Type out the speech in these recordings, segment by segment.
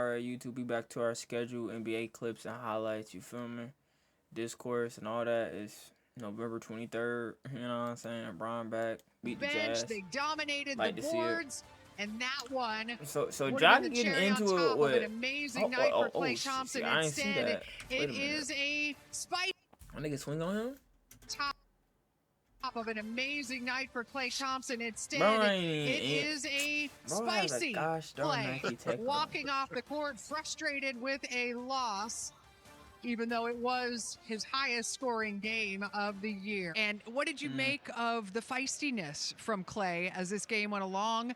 Alright, YouTube, be back to our schedule. NBA clips and highlights, you feel me? Discourse and all that is November 23rd. You know what I'm saying? Brian back, beat the Jazz. They dominated like the to boards, and that one. So would Jock have been the getting cherry into on it top with of an amazing night for Klay Thompson. I didn't see that. It is a spicy. I nigga swing on him. Top of an amazing night for Klay Thompson. Instead, it is a spicy play. Walking off the court, frustrated with a loss, even though it was his highest scoring game of the year. And what did you make of the feistiness from Klay as this game went along?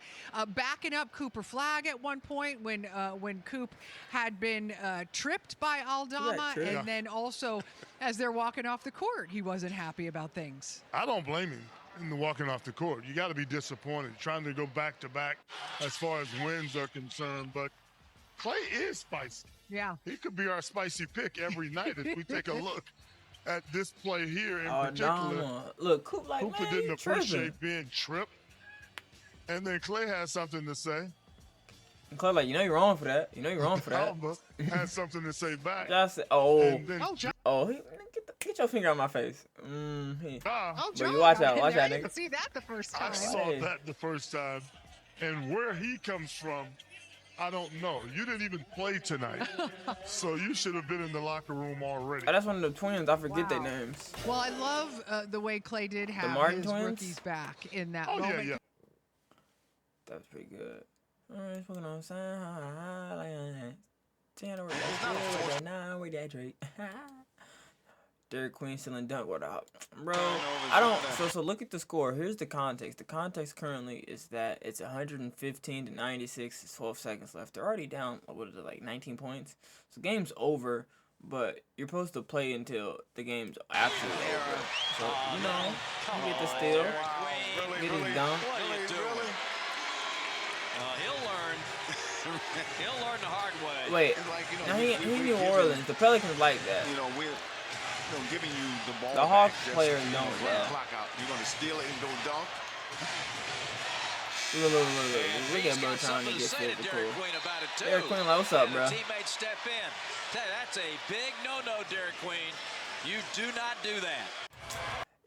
Backing up Cooper Flag at one point when Coop had been tripped by Aldama, and then also as they're walking off the court, he wasn't happy about things. I don't blame him in the walking off the court. You got to be disappointed trying to go back to back as far as wins are concerned, but Klay is spicy. Yeah. He could be our spicy pick every night if we take a look at this play here in particular. No. Look, Cooper didn't appreciate being tripped. And then Klay has something to say. And Klay like, you know you're wrong for that. You know you're wrong for that. Alba has something to say back. Get your finger on my face. But you watch out, nigga. You can see that the first time. I saw that the first time. And where he comes from, I don't know. You didn't even play tonight, so you should have been in the locker room already. That's one of the twins. I forget their names. Well, I love the way Klay did have his rookies back in that moment. Yeah. That was pretty good. Alright, fucking on sign. 10 over that Drake. Derek Queen still in dunk. What up, bro? I don't. So look at the score. Here's the context. The context currently is that it's 115 to 96. It's 12 seconds left. They're already down. What is it, like 19 points? So game's over. But you're supposed to play until the game's absolutely over. So you get the steal, get his dunk. He'll learn the hard way. Wait, now he New Orleans. The Pelicans like that. We're giving you the ball. The Hawks players don't. Clock out. You're gonna steal it and go dunk. Look. We got bro trying to get fit. Derek Queen, like, what's up, bro? Teammates step in. That's a big no-no, Derek Queen. You do not do that.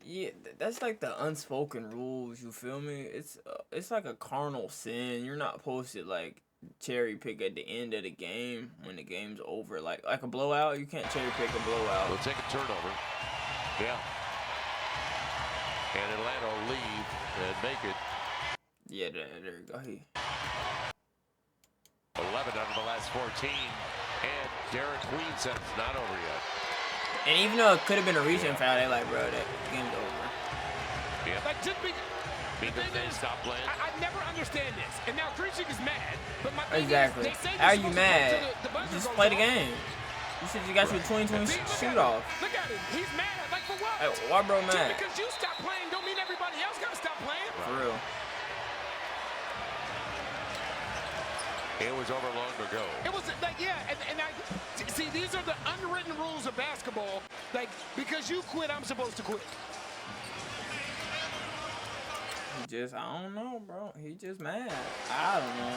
Yeah, that's like the unspoken rules. You feel me? It's like a carnal sin. You're not supposed to like cherry pick at the end of the game when the game's over. Like a blowout, you can't cherry pick a blowout. We'll take a turnover. Yeah. And Atlanta will leave and make it. Yeah, there you go. 11 out of the last 14. And Derek Queen says it's not over yet. And even though it could have been a reaching foul, they like, bro, that game's over. Yeah. Like, just because they stop playing. I never understand this. And now Christian is mad. But my thing exactly. Is, how are you mad? Just play the game. You got your 2020 shoot off. Look at him. He's mad. Like, for what? Hey, why bro mad? Just because you stop playing don't mean everybody else got to stop playing. For real. It was over long ago. It was like, yeah, and I see these are the unwritten rules of basketball. Like, because you quit, I'm supposed to quit. I don't know, bro. He just mad. I don't know.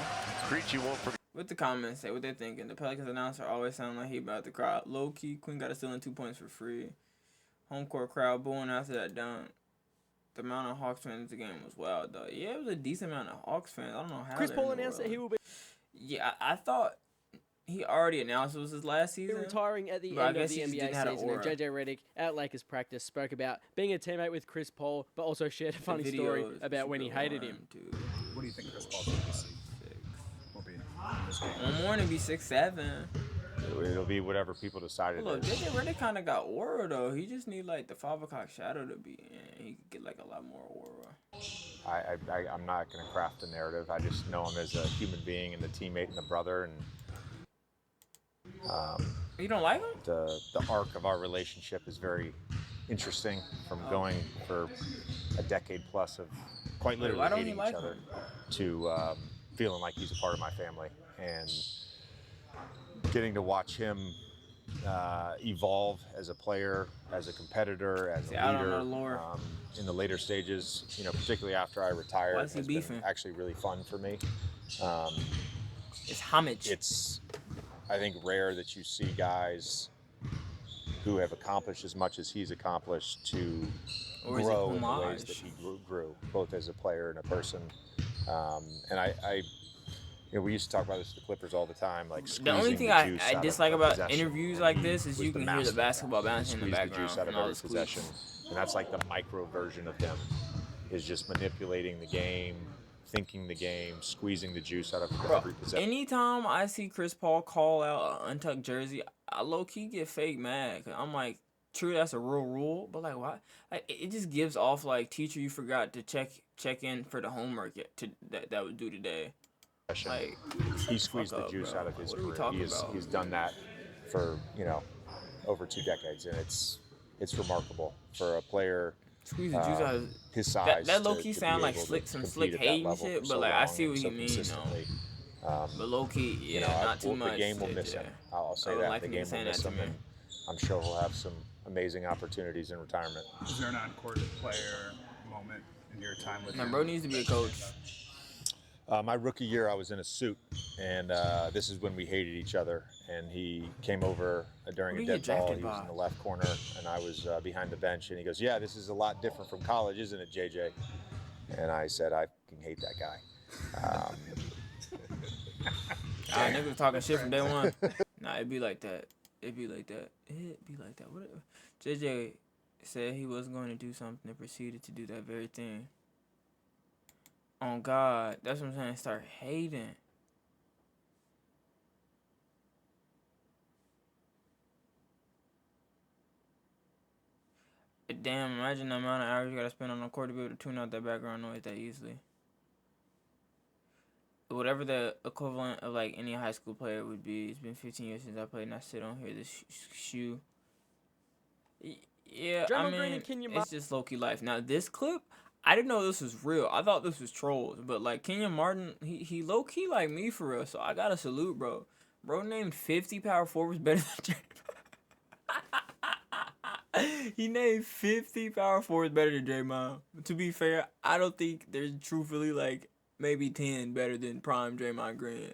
Creechy won't forget. What the comments say, what they're thinking. The Pelicans announcer always sound like he about to cry. Low key, Queen got to steal in 2 points for free. Home court crowd booing after that dunk. The amount of Hawks fans in the game was wild, though. Yeah, it was a decent amount of Hawks fans. I don't know how. Chris Paul announced that he will be. Yeah, I thought he already announced it was his last season. Retiring at the end of the NBA season. And JJ Redick at Lakers practice spoke about being a teammate with Chris Paul, but also shared a funny story about when he hated him. What do you think Chris Paul's going to be? Will be in this game? One more and be 6'7". It'll be whatever people decided. Look, JJ Redick kind of got aura though. He just need like the 5 o'clock shadow to be in. He could get like a lot more aura. I'm not going to craft a narrative. I just know him as a human being and a teammate and a brother. And you don't like him? The arc of our relationship is very interesting. From going for a decade plus of quite literally hating each other to feeling like he's a part of my family and getting to watch him evolve as a player, as a competitor, as a leader in the later stages, particularly after I retired. It's been actually really fun for me. It's homage. It's I think, rare that you see guys who have accomplished as much as he's accomplished to grow in the ways that he grew, both as a player and a person. And I we used to talk about this with the Clippers all the time. Like, the only thing I dislike about interviews like this is you can hear the basketball bouncing in the background. The juice out of every possession, and that's like the micro version of him, is just manipulating the game, thinking the game, squeezing the juice out of every possession. Anytime I see Chris Paul call out an untucked jersey, I low-key get fake mad. Cause I'm like, true, that's a real rule, but like, why? Like, it just gives off like, teacher, you forgot to check in for the homework that was due today. Like, he squeezed the juice out of his career. He's done that for over 2 decades, and it's remarkable for a player. Squeeze the juice out of his size. That low key sound like some slick hate and shit, but like I see what he means. But low key, not too much. The game will miss him. I'll say that. The game will miss him, and I'm sure he'll have some amazing opportunities in retirement. Is there an on-court player moment in your time with him? Bro needs to be a coach. My rookie year, I was in a suit, and this is when we hated each other. And he came over during a dead ball. He was in the left corner, and I was behind the bench. And he goes, "Yeah, this is a lot different from college, isn't it, JJ?" And I said, "I fucking hate that guy." Niggas talking shit from day one. Nah, it'd be like that. What? JJ said he wasn't going to do something and proceeded to do that very thing. On God, that's what I'm saying. Start hating. Damn, imagine the amount of hours you gotta spend on the court to be able to tune out that background noise that easily. Whatever the equivalent of like any high school player would be. It's been 15 years since I played, and I sit on here this shoe. Yeah, I mean, it's just low-key life. Now, this clip, I didn't know this was real. I thought this was trolls. But, like, Kenyon Martin, he low-key like me for real. So, I gotta salute, bro. Bro named 50 power forwards better than Draymond. He named 50 power forwards better than Draymond. To be fair, I don't think there's truthfully, like, maybe 10 better than prime Draymond Green.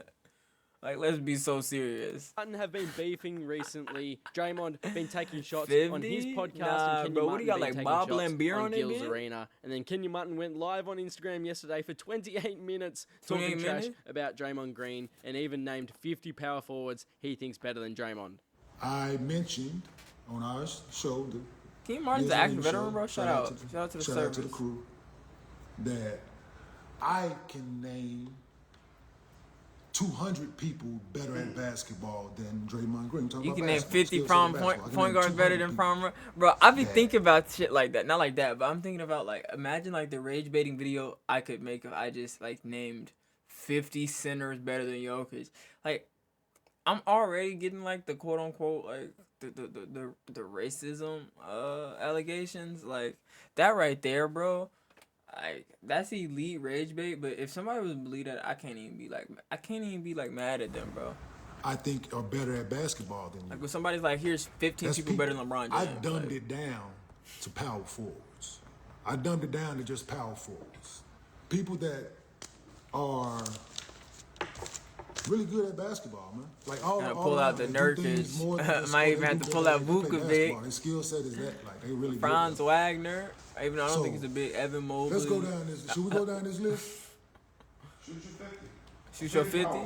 Like, let's be so serious. Martin have been beefing recently. Draymond been taking shots 50? on his podcast. Nah, and Kenyon bro, Martin what do you got, like Bob Lambier on Gil's it, Arena. And then Kenyon Martin went live on Instagram yesterday for 28 minutes talking trash about Draymond Green and even named 50 power forwards he thinks better than Draymond. I mentioned on our show, the Kenyon Martin's an active veteran, bro. Shout out to the service. Shout out to the crew. That I can name 200 people better at basketball than Draymond Green. You can name 50 prime point guards better than prime. Bro, I be thinking about shit like that. Not like that, but I'm thinking about, like, imagine, like, the rage baiting video I could make if I just, like, named 50 centers better than Jokic. Like, I'm already getting, like, the quote-unquote, like, the racism allegations. Like, that right there, bro. Like, that's elite rage bait, but if somebody was to believe that, I can't even be like mad at them, bro. I think are better at basketball than you. Like when somebody's like, here's 15 people better than LeBron James. I dumbed it down to power forwards. I dumbed it down to just power forwards. People that are really good at basketball, man. Like all pull out the Nurkic. Might even have to pull out Vukovic. Their skill set is that, like, they really Franz Wagner. Even though I don't think he's a big Evan Mobley. Let's go down this. Should we go down this list? Shoot your 50.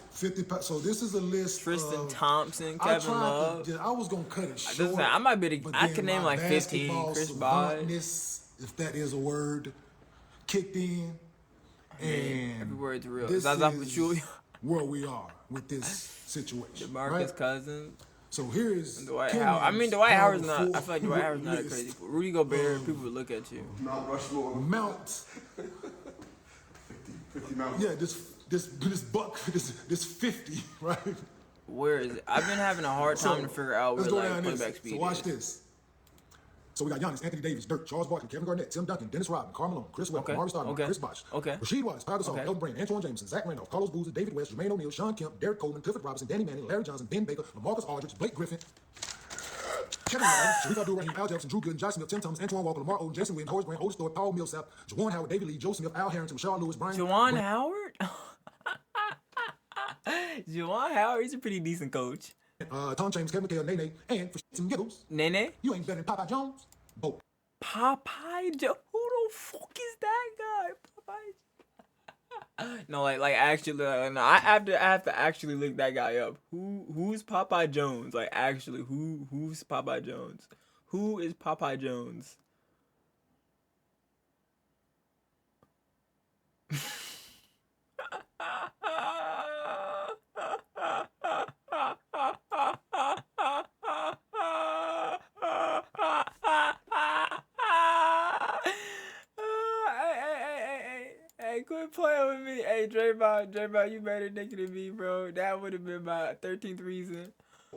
50. So this is a list. Tristan Thompson, Kevin Love. I was gonna cut it short. I might be. I can name like 15. Chris Bosh, if that is a word, kicked in, and every word's real. This Zaza is Pachulia. Where we are with this situation. DeMarcus Cousins. So here's Dwight Howard. I mean, Dwight Howard's not. I feel like Dwight Howard's not a crazy. Rudy Gobert, people would look at you. Mount. 50 Mount. Yeah, this 50, right? Where is it? I've been having a hard time to figure out where like playback speed is. So watch this. So we got Giannis, Anthony Davis, Dirk, Charles Barkley, Kevin Garnett, Tim Duncan, Dennis Rodman, Carmelo, Chris Webber, Marcus Stoudemire, Chris Bosh, Rasheed Wallace, Pau Gasol, Elton Brand, Antoine Jameson, Zach Randolph, Carlos Boozer, David West, Jermaine O'Neal, Sean Kemp, Derek Coleman, Clifford Robinson, Danny Manning, Larry Johnson, Ben Baker, LaMarcus Aldridge, Blake Griffin, Kevin Love, Sharif Abdul-Rahim, Al Jefferson, Drew Gooden, Josh Smith, Tim Thomas, Antoine Walker, Lamar Odom, Jason Williams, Horace Grant, Otis Thorpe, Paul Millsap, Juwan Howard, David Lee, Joe Smith, Al Harrington, Rashard Lewis, Brian. Juwan Howard? Juwan Howard, he's a pretty decent coach. Tom Chambers, Kevin McHale, Nene, and for some giggles, Nene? you ain't better than Popeye Jones. Both. Popeye Jones? Who the fuck is that guy? Popeye. No, like actually, no. I have to actually look that guy up. Who's Popeye Jones? Like actually, who's Popeye Jones? Who is Popeye Jones? Hey, quit playing with me. Hey, Draymond, you better nigga than me, bro. That would have been my 13th reason.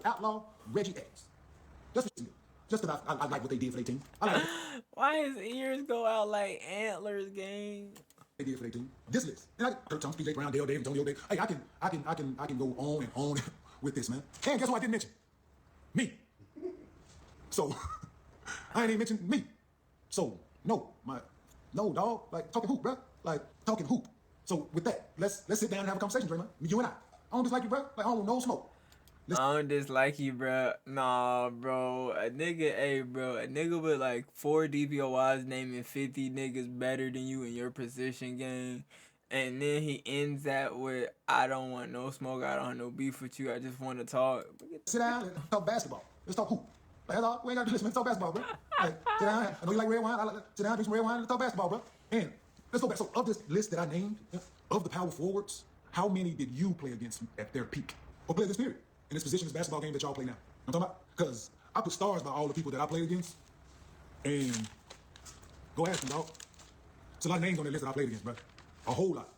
Outlaw Reggie X. Just because I like what they did for their team. I like Why his ears go out like antlers, gang? They did for their team. This list. And I Kurt Thomas, PJ Brown, Dale Davis, Antonio Davis. Hey, I can go on and on with this, man. And guess what I didn't mention? Me. So I ain't even mentioned me. So no, dog. Like talking hoop, bro. Like talking hoop. So with that, let's sit down and have a conversation, Draymond. You and I. I don't dislike you, bro. Like I don't want no smoke. I don't dislike you, bro. Nah, bro. A nigga with like 4 DPOIs naming 50 niggas better than you in your position, gang. And then he ends that with, I don't want no smoke. I don't want no beef with you. I just want to talk. Sit down and talk basketball. Let's talk hoop. Like, that's all. We ain't got to do this, man. Talk basketball, bro. Like, sit down. I know you like red wine. Sit down, drink some red wine, and talk basketball, bro. And let's go back. So of this list that I named, of the power forwards, how many did you play against at their peak? Or play this period? In this position, this basketball game that y'all play now. I'm talking about? Because I put stars by all the people that I played against. And go ask them, dog. It's a lot of names on the list that I played against, bro. A whole lot.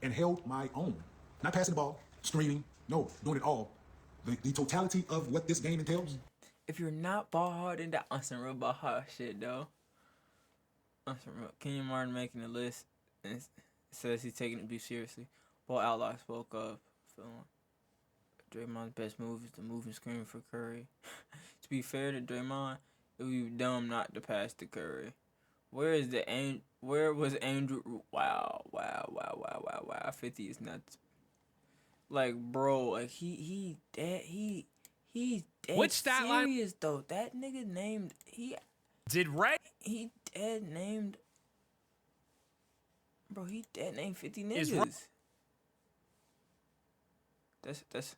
And held my own. Not passing the ball, screaming. No, doing it all. The totality of what this game entails. If you're not ball hard, then that on some real ball hard shit, though. On some real. Kenyon Martin making the list and says he's taking it be seriously. Ball Outlaw spoke up. Draymond's best move is the moving screen for Curry. To be fair to Draymond, it would be dumb not to pass to Curry. Where was Andrew? Wow. 50 is nuts. Like, bro, like he's dead Which stat line? serious though. That nigga named he dead named. Bro, he dead named 50 niggas. That's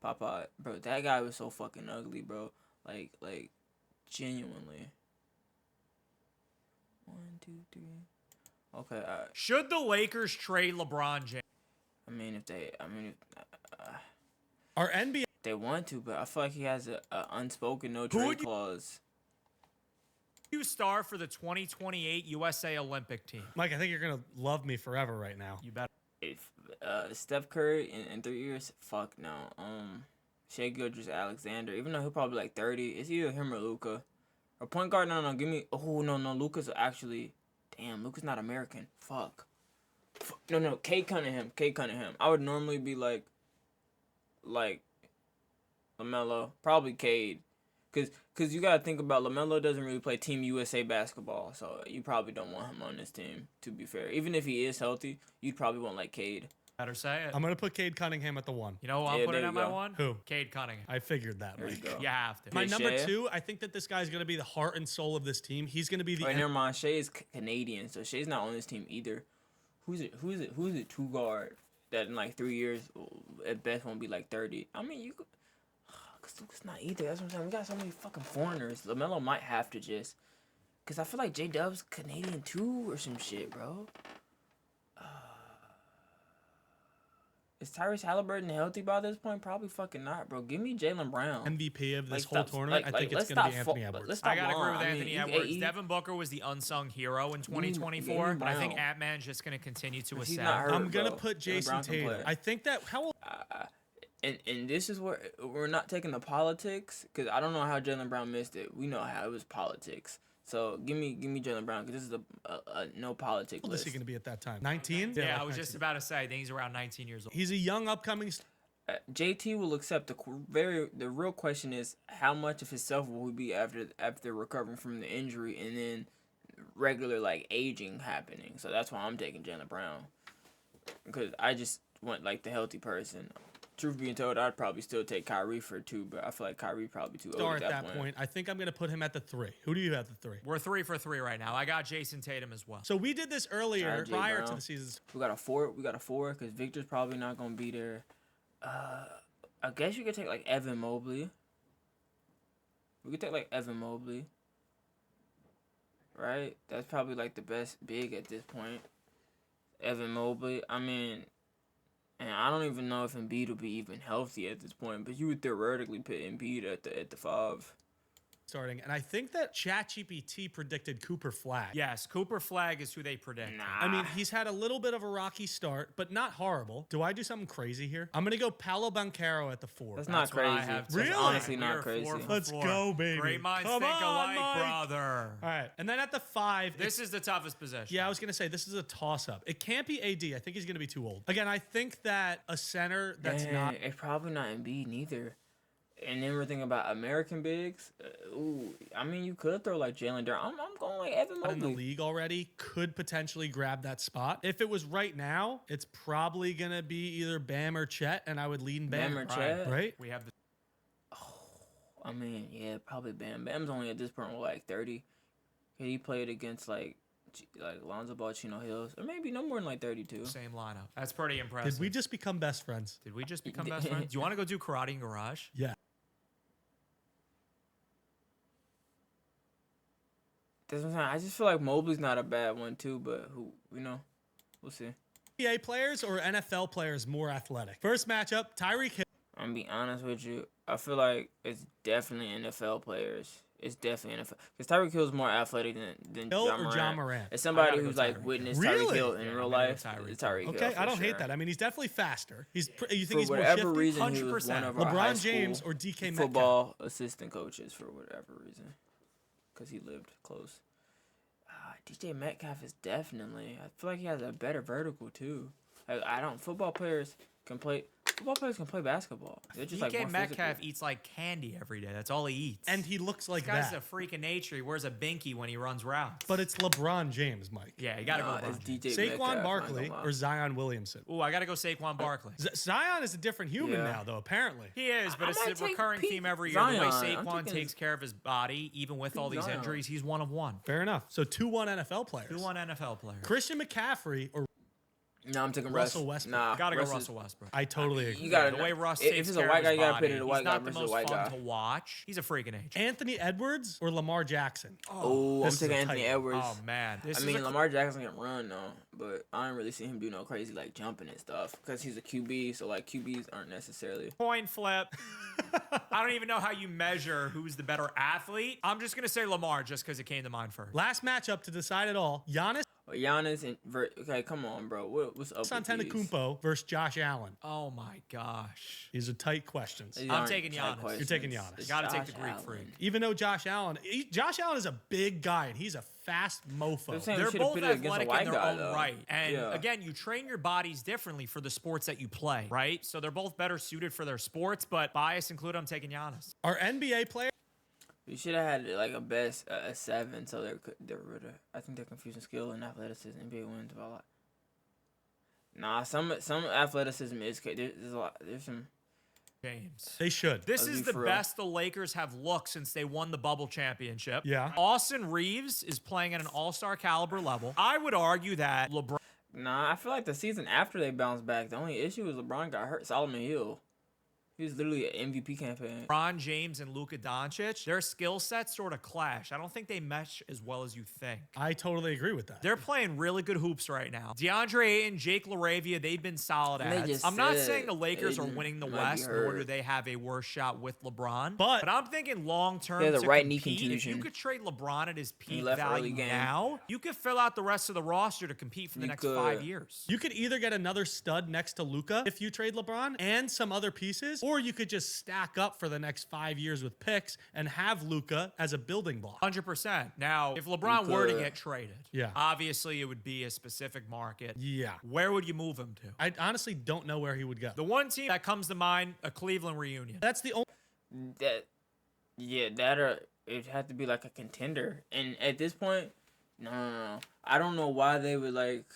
Papa, bro. That guy was so fucking ugly, bro. Like genuinely. 1, 2, 3. Okay. Should the Lakers trade LeBron James? Our NBA. They want to, but I feel like he has a unspoken no trade clause. You star for the 2028 USA Olympic team. Mike, I think you're gonna love me forever right now. You better. If Steph Curry in 3 years, fuck no. Shea Gilgeous-Alexander, even though he'll probably like 30, it's either him or Luka. Or point guard, no, give me. Oh no, Luka's actually. Damn, Luka's not American. Fuck. No, Cade Cunningham. I would normally be like LaMelo, probably Cade, cause you gotta think about LaMelo doesn't really play Team USA basketball, so you probably don't want him on this team. To be fair, even if he is healthy, you'd probably want like Cade. Better say it. I'm gonna put Cade Cunningham at the 1. You know who I'm putting at my 1? Who? Cade Cunningham. I figured that. There you go. You have to. My number 2, I think that this guy's gonna be the heart and soul of this team. He's gonna be the. Never mind. Shea is Canadian, so Shea's not on this team either. Who's it? 2 guard that in like 3 years at best won't be like 30. I mean, you could. Cause Luka's not either. That's what I'm saying. We got so many fucking foreigners. LaMelo might have to just. Cause I feel like J-Dub's Canadian too or some shit, bro. Is Tyrese Halliburton healthy by this point? Probably fucking not, bro. Give me Jaylen Brown. MVP of this whole tournament. I think it's going to be Anthony Edwards. I got to agree with Anthony Edwards. Devin Booker was the unsung hero in 2024, but I think Ant-Man's just going to continue to ascend. I'm going to put Jason Tatum. I think that... And this is where we're not taking the politics, because I don't know how Jaylen Brown missed it. We know how it was politics. So give me Jaylen Brown, because this is a no politics list. What is he going to be at that time? 19? Yeah, I was just about to say. I think he's around 19 years old. He's a young upcoming. JT will accept the real question is how much of himself will he be after recovering from the injury and then regular like aging happening. So that's why I'm taking Jaylen Brown, because want like the healthy person. Truth being told, I'd probably still take Kyrie for 2, but I feel like Kyrie probably too old At that point. I think I'm going to put him at the 3. Who do you have the 3? We're 3 for 3 right now. I got Jason Tatum as well. So we did this earlier prior to the season. We got a 4. We got a 4 because Victor's probably not going to be there. I guess you could take like Evan Mobley. We could take like Evan Mobley. Right? That's probably like the best big at this point. Evan Mobley. I mean, and I don't even know if Embiid will be even healthy at this point, but you would theoretically put Embiid at the 5. Starting, and I think that ChatGPT predicted Cooper Flag. Yes, Cooper Flag is who they predict. Nah. I mean, he's had a little bit of a rocky start, but not horrible. Do I do something crazy here? I'm going to go Paolo Banchero at the 4. That's not crazy. Really? That's honestly not crazy. Let's go, baby. Great minds think alike, brother. All right, and then at the 5. This is the toughest position. Yeah, I was going to say, this is a toss-up. It can't be AD. I think he's going to be too old. Again, I think that a center that's not... It's probably not Embiid neither. And then we're thinking about American bigs. I mean, you could throw like Jalen Durant. I'm going like Evan Mobley. In the league already, could potentially grab that spot. If it was right now, it's probably going to be either Bam or Chet, and I would lean Bam. Bam or Chet? Right? We have the... I mean, yeah, probably Bam. Bam's only at this point like 30. He played against like Lonzo Ball, Chino Hills, or maybe no more than like 32. Same lineup. That's pretty impressive. Did we just become best friends? Did we just become best friends? Do you want to go do karate in garage? Yeah. That's what I'm saying. I just feel like Mobley's not a bad one too, but we'll see. NBA players or NFL players more athletic? First matchup, Tyreek Hill. I'm gonna be honest with you. I feel like it's definitely NFL players. It's definitely NFL. Because Tyreek Hill's more athletic than Hill John or Morant. John Morant? As somebody who's like witnessed Tyreek Hill in real life, Tyreek Hill. Okay, I don't sure. hate that. I mean, he's definitely faster. You think for he's more whatever shifty? reason, 100%. he was one of our high LeBron James school or DK Metcalf? football assistant coaches for whatever reason. Because he lived close. DJ Metcalf is definitely. I feel like he has a better vertical too. Football players can play basketball. They're just DK like Metcalf eats like candy every day. That's all he eats. And he looks like this guy's that. a freak of nature. He wears a binky when he runs routes. But it's LeBron James, Mike. Yeah, you got to go LeBron James. Saquon Barkley or Zion Williamson? Ooh, I got to go Saquon Barkley. Zion is a different human now, though, apparently. He is, but it's a recurring theme every year. The way Saquon takes care of his body, even with all these injuries, he's one of one. Fair enough. So 2-1 NFL players. 2-1 NFL players. Christian McCaffrey or No, I'm taking Russell Westbrook. Nah, gotta go Russell Westbrook. I totally agree. You gotta, the way Russ if takes it's care a white of guy, his you gotta body, put it a white he's guy not the versus most a white fun guy. to watch. He's a freak of nature. Anthony Edwards or Lamar Jackson? Oh, I'm taking Anthony Edwards. Oh man, Lamar Jackson can run though, but I don't really see him do no crazy like jumping and stuff because he's a QB. So like QBs aren't necessarily coin flip. I don't even know how you measure who's the better athlete. I'm just gonna say Lamar just because it came to mind first. Last matchup to decide it all: Giannis. Giannis and okay, come on, bro. What's up? Antetokounmpo versus Josh Allen. Oh my gosh, these are tight questions. I'm taking Giannis. You're taking Giannis. You gotta take the Greek freak. Even though Josh Allen is a big guy and he's a fast mofo. They're both athletic in their own right. And again, you train your bodies differently for the sports that you play, right? So they're both better suited for their sports, but bias included, I'm taking Giannis. Our NBA players. You should have had like a 7, so they're rid of. I think they're confusing skill and athleticism. NBA wins by a lot. Nah, some athleticism is. There's a lot. There's some. James. They should. This is the best the Lakers have looked since they won the bubble championship. Yeah. Austin Reeves is playing at an all-star caliber level. I would argue that LeBron. Nah, I feel like the season after they bounced back, the only issue was LeBron got hurt. Solomon Hill. He was literally an MVP campaign. LeBron James and Luka Doncic, their skill sets sort of clash. I don't think they mesh as well as you think. I totally agree with that. They're playing really good hoops right now. DeAndre Ayton, Jake LaRavia, they've been solid ads. I'm not saying the Lakers are winning the West, nor do they have a worse shot with LeBron. But I'm thinking long-term they have the right knee compete, contusion. if you could trade LeBron at his peak value now, you could fill out the rest of the roster to compete for the next 5 years. You could either get another stud next to Luka if you trade LeBron and some other pieces, or you could just stack up for the next 5 years with picks and have Luka as a building block. 100%. Now, if LeBron were to get traded, yeah, obviously it would be a specific market. Yeah. Where would you move him to? I honestly don't know where he would go. The one team that comes to mind, a Cleveland reunion. That's the only... It'd have to be like a contender. And at this point, no. I don't know why they would like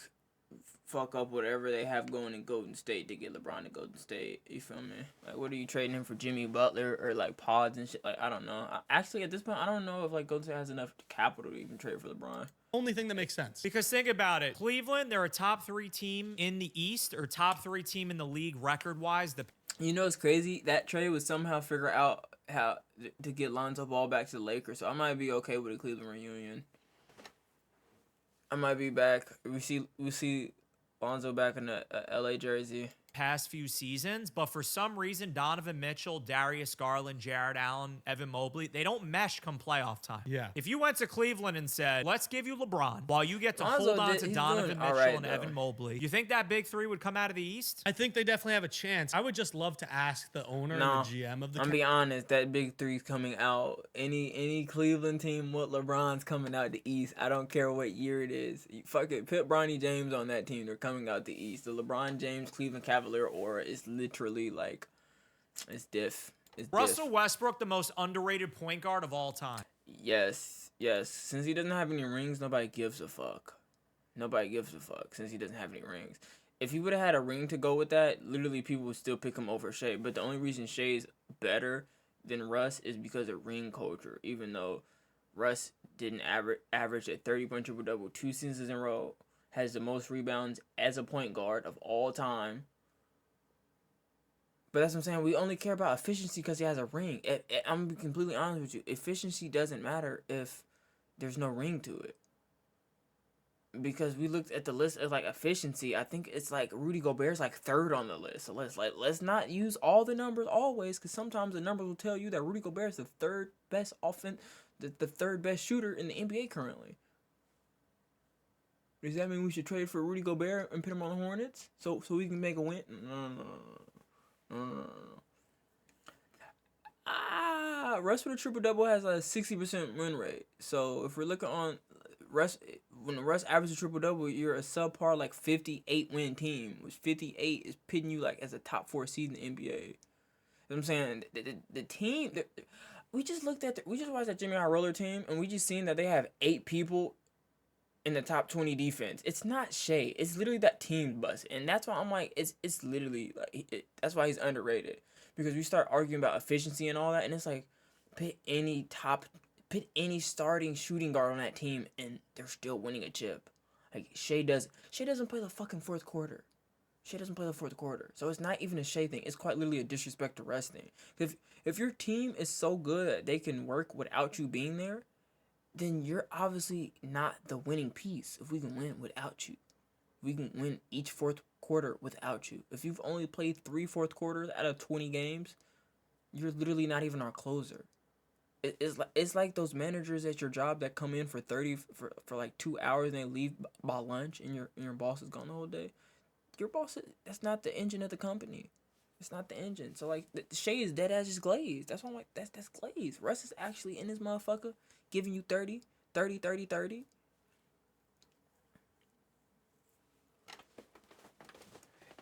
fuck up whatever they have going in Golden State to get LeBron to Golden State. You feel me? Like, what are you trading him for, Jimmy Butler or like pods and shit? Like, I don't know. Actually, at this point, I don't know if like Golden State has enough capital to even trade for LeBron. Only thing that makes sense. Because think about it. Cleveland, they're a top 3 team in the East or top 3 team in the league record-wise. You know, it's crazy. That trade would somehow figure out how to get Lonzo Ball back to the Lakers. So I might be okay with a Cleveland reunion. I might be back. We see Lonzo back in the LA jersey. Past few seasons, but for some reason, Donovan Mitchell, Darius Garland, Jared Allen, Evan Mobley, they don't mesh come playoff time. Yeah. If you went to Cleveland and said, let's give you LeBron while you get to Lonzo hold on to Donovan Mitchell and though. Evan Mobley, you think that big 3 would come out of the East? I think they definitely have a chance. I would just love to ask the owner and the GM of the I'm be honest, that big 3's coming out. Any Cleveland team with LeBron's coming out the East. I don't care what year it is. Fuck it, put Bronny James on that team. They're coming out the East. The LeBron James Cleveland Cavalier aura is literally like, it's diff. It's Russell Westbrook, the most underrated point guard of all time. Yes. Since he doesn't have any rings, nobody gives a fuck. Nobody gives a fuck since he doesn't have any rings. If he would have had a ring to go with that, literally people would still pick him over Shea. But the only reason Shea's better than Russ is because of ring culture. Even though Russ didn't average a 30-point triple-double 2 seasons in a row, has the most rebounds as a point guard of all time. But that's what I'm saying. We only care about efficiency because he has a ring. I'm gonna be completely honest with you. Efficiency doesn't matter if there's no ring to it. Because we looked at the list as like efficiency. I think it's like Rudy Gobert's like 3rd on the list. So let's not use all the numbers always, because sometimes the numbers will tell you that Rudy Gobert's the 3rd best the 3rd best shooter in the NBA currently. Does that mean we should trade for Rudy Gobert and put him on the Hornets so we can make a win? No. Russ with a triple-double has a 60% win rate. So if we're looking on Russ, when Russ averages a triple-double, you're a subpar like 58-win team, which 58 is pitting you like as a top 4 seed in the NBA. You know what I'm saying? The team, we just watched that Jimmy High Roller team, and we just seen that they have 8 people in the top 20 defense. It's not Shea. It's literally that team bus. And that's why I'm like, it's literally like, that's why he's underrated. Because we start arguing about efficiency and all that, and it's like, put any starting shooting guard on that team and they're still winning a chip. Like Shea doesn't play the fucking fourth quarter. Shea doesn't play the fourth quarter. So it's not even a Shea thing. It's quite literally a disrespect to resting. If your team is so good that they can work without you being there, then you're obviously not the winning piece. If we can win without you, we can win each fourth quarter without you. If you've only played 3 fourth quarters out of 20 games, you're literally not even our closer. It's like those managers at your job that come in for like 2 hours and they leave by lunch, and your boss is gone the whole day. Your boss, that's not the engine of the company. It's not the engine. So like the Shea is dead ass just glazed. That's why I'm like, that's glazed. Russ is actually in this motherfucker giving you 30.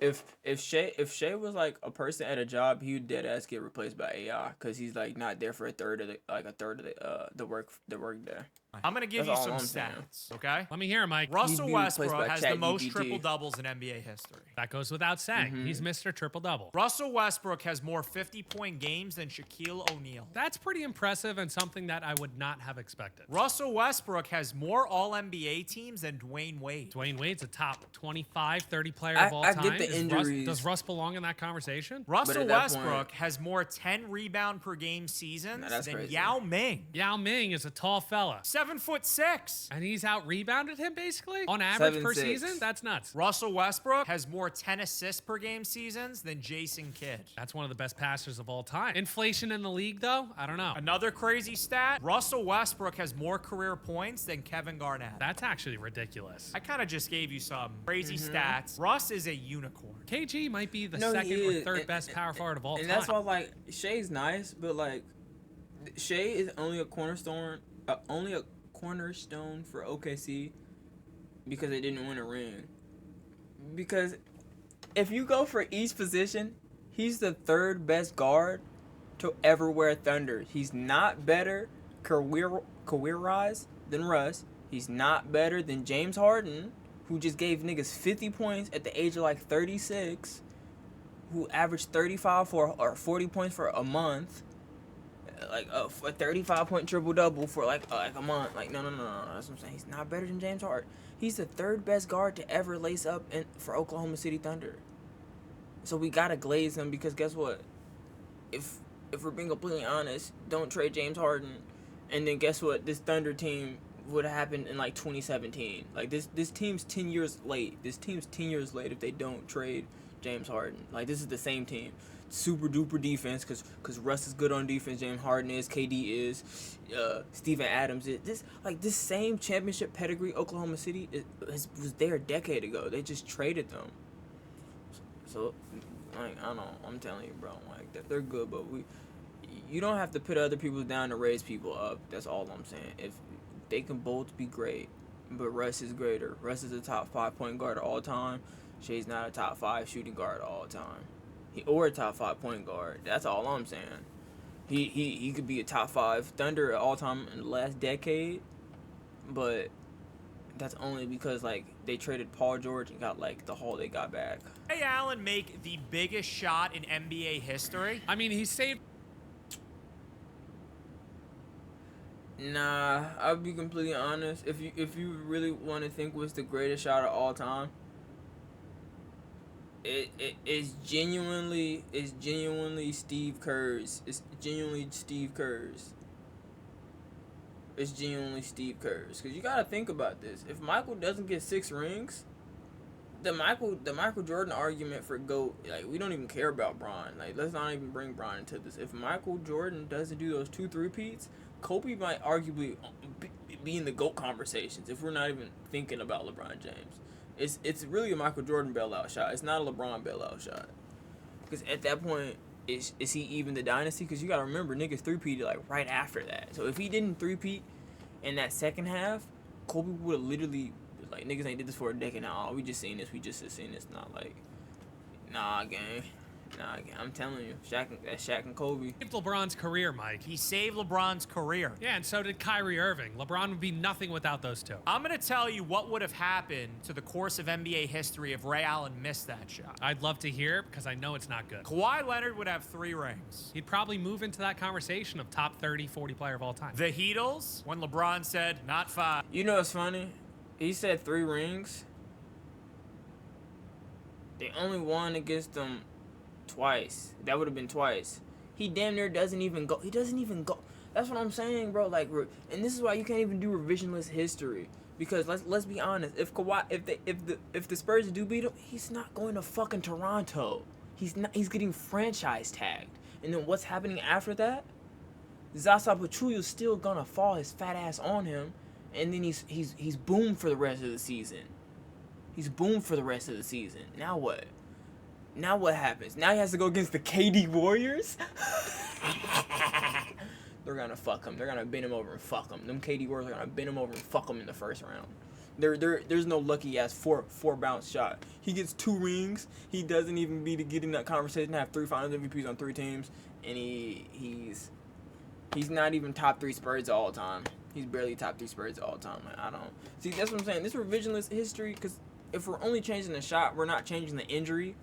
If Shea was like a person at a job, he would dead ass get replaced by AI, because he's like not there for a third of the work day. I'm gonna give you some stats, okay? Let me hear it, Mike. Russell Westbrook has the most triple doubles in NBA history. That goes without saying. He's Mr. Triple Double. Russell Westbrook has more 50-point games than Shaquille O'Neal. That's pretty impressive and something that I would not have expected. Russell Westbrook has more All-NBA teams than Dwayne Wade. Dwayne Wade's a top 25, 30 player of all time. I get the injuries. Does Russ belong in that conversation? Russell Westbrook has more 10 rebound per game seasons than crazy. Yao Ming. Yao Ming is a tall fella. 7'6". And he's out rebounded him basically on average per season. That's nuts. Russell Westbrook has more 10 assists per game seasons than Jason Kidd. That's one of the best passers of all time. Inflation in the league though, I don't know. Another crazy stat: Russell Westbrook has more career points than Kevin Garnett. That's actually ridiculous. I kind of just gave you some crazy stats. Russ is a unicorn. KG might be the second or third best power forward of all time. And that's why like Shea's nice, but like Shea is only a cornerstone for OKC because they didn't win a ring. Because if you go for each position, he's the 3rd best guard to ever wear Thunder. He's not better career-wise than Russ. He's not better than James Harden. who just gave niggas 50 points at the age of like 36, who averaged 35 or 40 points for a month, like a 35-point triple-double for like a month. Like, no. That's what I'm saying. He's not better than James Harden. He's the third best guard to ever lace up for Oklahoma City Thunder. So we gotta glaze him because guess what? If we're being completely honest, don't trade James Harden, and then guess what? This Thunder team would have happened in like 2017. Like this team's 10 years late. This team's 10 years late if they don't trade James Harden. Like this is the same team. Super duper defense because Russ is good on defense. James Harden is, KD is, Steven Adams is. This same championship pedigree Oklahoma City was there a decade ago. They just traded them. So like I don't know. I'm telling you, bro. Like they're good, but you don't have to put other people down to raise people up. That's all I'm saying. If they can both be great, but Russ is greater. Russ is a top 5 point guard all time. Shai's not a top 5 shooting guard all time. Or a top 5 point guard. That's all I'm saying. He could be a top 5 Thunder all time in the last decade, but that's only because like they traded Paul George and got like the haul they got back. Ray Allen make the biggest shot in NBA history? I mean, he saved. Nah, I'll be completely honest. If you really want to think what's the greatest shot of all time, it's genuinely Steve Kerr's. It's genuinely Steve Kerr's. It's genuinely Steve Kerr's. Cause you gotta think about this. If Michael doesn't get 6 rings, the Michael Jordan argument for GOAT, like we don't even care about Bron. Like let's not even bring Bron into this. If Michael Jordan doesn't do those 2 3-peats, Kobe might arguably be in the GOAT conversations. If we're not even thinking about LeBron James. It's really a Michael Jordan bailout shot. It's not a LeBron bailout shot. Because at that point, is he even the dynasty? Because you got to remember, niggas 3-peated like right after that. So if he didn't 3-peat in that second half, Kobe would have literally, like, niggas ain't did this for a decade now. Oh, we just seen this. We just seen this. Not like, nah, gang. Nah, I'm telling you, Shaq and Kobe. Saved LeBron's career, Mike. He saved LeBron's career. Yeah, and so did Kyrie Irving. LeBron would be nothing without those two. I'm going to tell you what would have happened to the course of NBA history if Ray Allen missed that shot. I'd love to hear because I know it's not good. Kawhi Leonard would have 3 rings. He'd probably move into that conversation of top 30, 40 player of all time. The Heatles, when LeBron said, not 5. You know what's funny? He said 3 rings. They only won against them twice. That would have been twice. He damn near doesn't even go. He doesn't even go. That's what I'm saying, bro. Like, and this is why you can't even do revisionist history. Because let's be honest. If the Spurs do beat him, he's not going to fucking Toronto. He's not. He's getting franchise tagged. And then what's happening after that? Zaza Pachulia's still gonna fall his fat ass on him, and then he's boomed for the rest of the season. He's boomed for the rest of the season. Now what? Now what happens? Now he has to go against the KD Warriors? They're gonna fuck him. They're gonna bend him over and fuck him. Them KD Warriors are gonna bend him over and fuck him in the first round. There's no lucky ass four bounce shot. He gets 2 rings. He doesn't even get in that conversation. Have 3 Finals MVPs on 3 teams, and he's not even top 3 Spurs all time. He's barely top 3 Spurs all time. Like, I don't see. That's what I'm saying. This revisionist history. Because if we're only changing the shot, we're not changing the injury.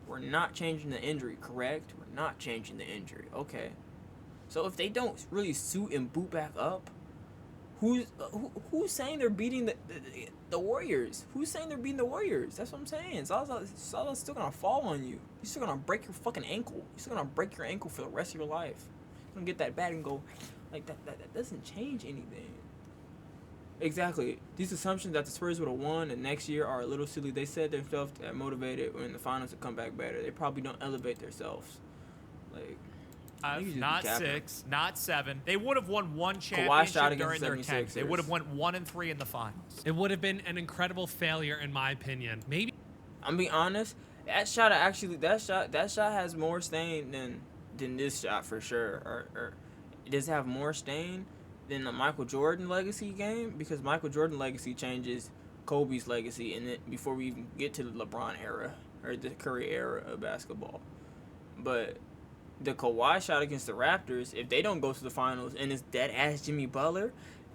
We're not changing the injury, correct? We're not changing the injury. Okay. So if they don't really suit and boot back up, who's saying they're beating the Warriors? Who's saying they're beating the Warriors? That's what I'm saying. Zaza's still gonna fall on you. He's still gonna break your fucking ankle. He's still gonna break your ankle for the rest of your life. You're gonna get that bat and go like that. That doesn't change anything. Exactly. These assumptions that the Spurs would have won and next year are a little silly. They said themselves that motivated when the finals to come back better. They probably don't elevate themselves. Like, not 6, not 7. They would have won 1 championship during their 10. They would have won 1 and 3 in the finals. It would have been an incredible failure, in my opinion. Maybe. I'm being honest. That shot has more stain than this shot for sure. Or does it have more stain than the Michael Jordan legacy game? Because Michael Jordan legacy changes Kobe's legacy, and then before we even get to the LeBron era or the Curry era of basketball. But the Kawhi shot against the Raptors, if they don't go to the finals and it's dead ass Jimmy Butler's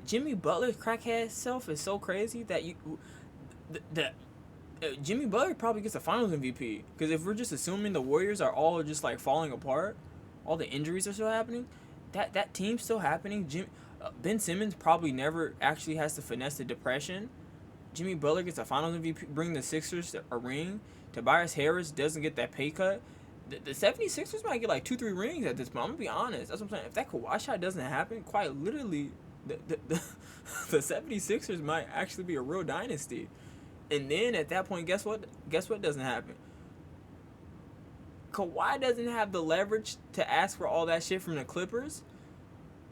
crackhead self is so crazy that Jimmy Butler probably gets a Finals MVP. Because if we're just assuming the Warriors are all just like falling apart, all the injuries are still happening, that team's still happening. Ben Simmons probably never actually has to finesse the depression. Jimmy Butler gets a Finals MVP, bring the Sixers a ring. Tobias Harris doesn't get that pay cut. The 76ers might get like 2-3 rings at this point. I'm going to be honest. That's what I'm saying. If that Kawhi shot doesn't happen, quite literally, the 76ers might actually be a real dynasty. And then at that point, guess what? Guess what doesn't happen? Kawhi doesn't have the leverage to ask for all that shit from the Clippers.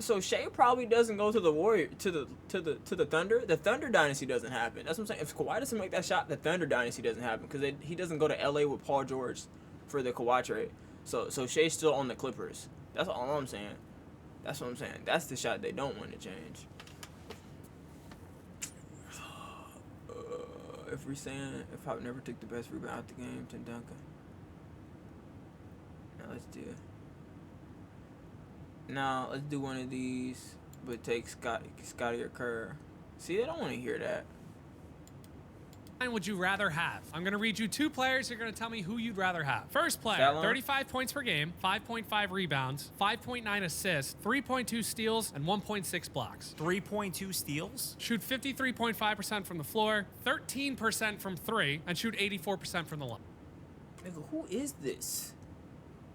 So Shea probably doesn't go to the Warrior to the Thunder. The Thunder dynasty doesn't happen. That's what I'm saying. If Kawhi doesn't make that shot, the Thunder dynasty doesn't happen because he doesn't go to LA with Paul George for the Kawhi trade. So Shea's still on the Clippers. That's all I'm saying. That's what I'm saying. That's the shot they don't want to change. If we're saying if Pop never took the best rebound out the game, Tim Duncan. Now let's do it. Now let's do one of these, but take Scotty or Kerr. See, they don't want to hear that. Would you rather have? I'm going to read you 2 players. You're going to tell me who you'd rather have. First player, 35 points per game, 5.5 rebounds, 5.9 assists, 3.2 steals, and 1.6 blocks. 3.2 steals? Shoot 53.5% from the floor, 13% from 3, and shoot 84% from the line. Nigga, who is this?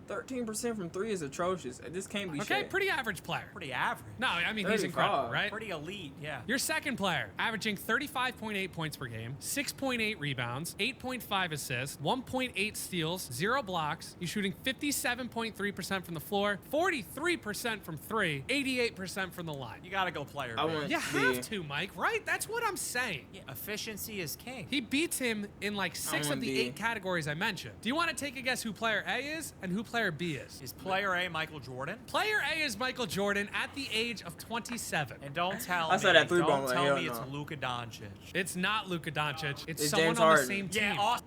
13% from 3 is atrocious. This can't be Okay, Shea. pretty average player. Pretty average. No, I mean, 35. he's incredible, right? Pretty elite, yeah. Your second player, averaging 35.8 points per game, 6.8 rebounds, 8.5 assists, 1.8 steals, 0 blocks. He's shooting 57.3% from the floor, 43% from 3, 88% from the line. You gotta go player. You have to, Mike, right? That's what I'm saying. Yeah, efficiency is king. He beats him in like 6 of the 8 categories I mentioned. Do you want to take a guess who player A is and who player B is? Is player A Michael Jordan? Player A is Michael Jordan at the age of 27. And don't tell I me, saw that don't three-ball tell line, me hell it's no. Luka Doncic. It's not Luka Doncic. It's It's someone James on Harden. the same team. Yeah,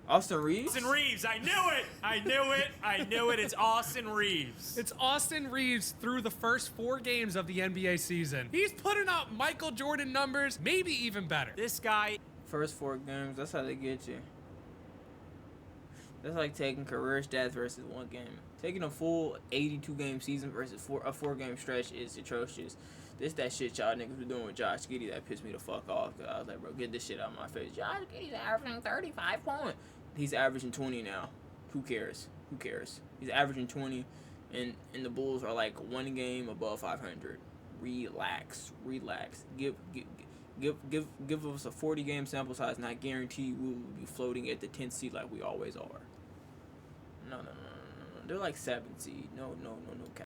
Austin Reeves? Austin Reeves. I knew it. I knew it. I knew it. It's Austin Reeves. It's Austin Reeves through the first 4 games of the NBA season. He's putting up Michael Jordan numbers, maybe even better. This guy. First 4 games, that's how they get you. That's like taking career stats versus 1 game. Taking a full 82-game season versus a 4-game stretch is atrocious. This that shit y'all niggas were doing with Josh Giddey that pissed me the fuck off. Cause I was like, bro, get this shit out of my face. Josh Giddey's averaging 35 points. He's averaging 20 now. Who cares? Who cares? He's averaging 20, and the Bulls are like 1 game above 500. Relax. Give us a 40-game sample size, and I guarantee we will be floating at the 10th seed like we always are. No. They're like 7th seed. No cap.